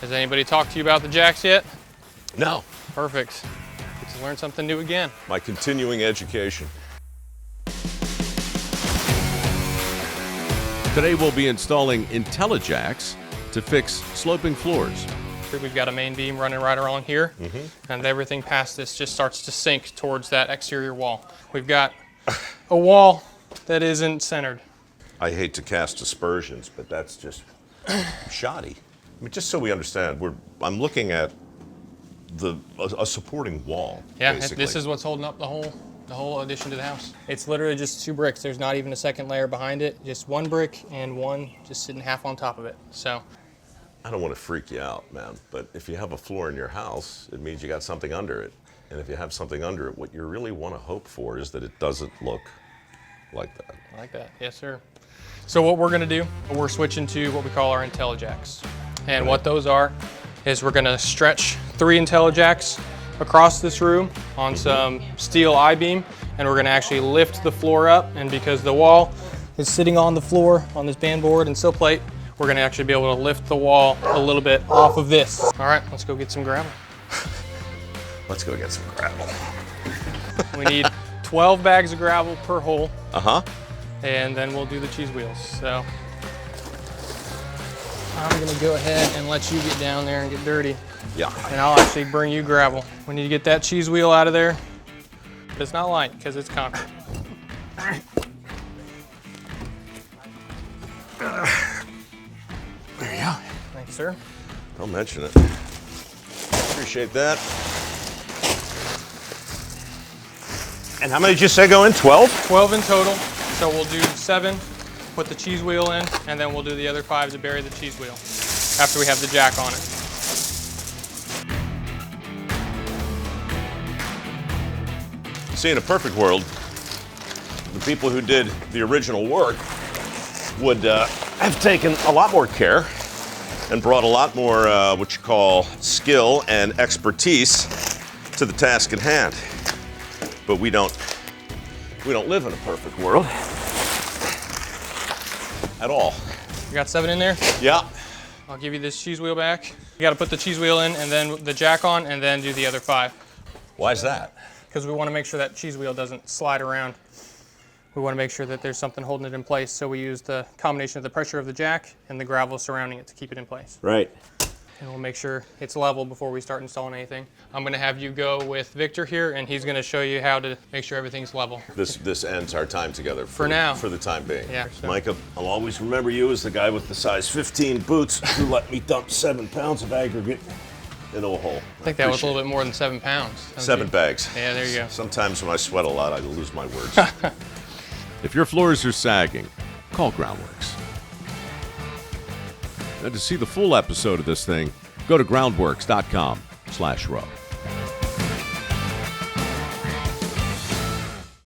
Has anybody talked to you about the jacks yet? No. Perfect. Get to learn something new again. My continuing education. Today we'll be installing IntelliJacks to fix sloping floors. We've got a main beam running right along here, and everything past this just starts to sink towards that exterior wall. We've got a wall that isn't centered. I hate to cast aspersions, but that's just shoddy. I mean, just so we understand, I'm looking at a supporting wall. Yeah, basically. this is what's holding up the whole addition to the house. It's literally just 2 bricks. There's not even a second layer behind it. Just 1 brick and one just sitting half on top of it. So. I don't want to freak you out, man, but if you have a floor in your house, it means you got something under it. And if you have something under it, what you really want to hope for is that it doesn't look like that. Like that, yes, sir. So what we're gonna do, we're switching to what we call our IntelliJacks. And what those are is we're gonna stretch 3 IntelliJacks across this room on some steel I-beam, and we're gonna actually lift the floor up, and because the wall is sitting on the floor on this band board and sill plate, we're gonna actually be able to lift the wall a little bit off of this. All right, let's go get some gravel. Let's go get some gravel. We need 12 bags of gravel per hole. Uh-huh. And then we'll do the cheese wheels. So I'm gonna go ahead and let you get down there and get dirty. Yeah. And I'll actually bring you gravel. We need to get that cheese wheel out of there. But it's not light because it's concrete. There you go. Thank you, sir. Don't mention it. Appreciate that. And how many did you say go in? 12? 12 in total. So we'll do 7, put the cheese wheel in, and then we'll do the other 5 to bury the cheese wheel after we have the jack on it. See, in a perfect world, the people who did the original work would have taken a lot more care and brought a lot more what you call skill and expertise to the task at hand. But we don't live in a perfect world at all. You got 7 in there? Yeah. I'll give you this cheese wheel back. You gotta put the cheese wheel in and then the jack on and then do the other 5. Why is that? Because we wanna make sure that cheese wheel doesn't slide around. We wanna make sure that there's something holding it in place, so we use the combination of the pressure of the jack and the gravel surrounding it to keep it in place. Right. And we'll make sure it's level before we start installing anything. I'm gonna have you go with Victor here, and he's gonna show you how to make sure everything's level. This ends our time together. For now. For the time being. Yeah. Micah, I'll always remember you as the guy with the size 15 boots who let me dump 7 pounds of aggregate into a hole. I think that was a little bit more than 7 pounds. 7 bags. Yeah, there you go. Sometimes when I sweat a lot, I lose my words. If your floors are sagging, call Groundworks. And to see the full episode of this thing, go to groundworks.com/row.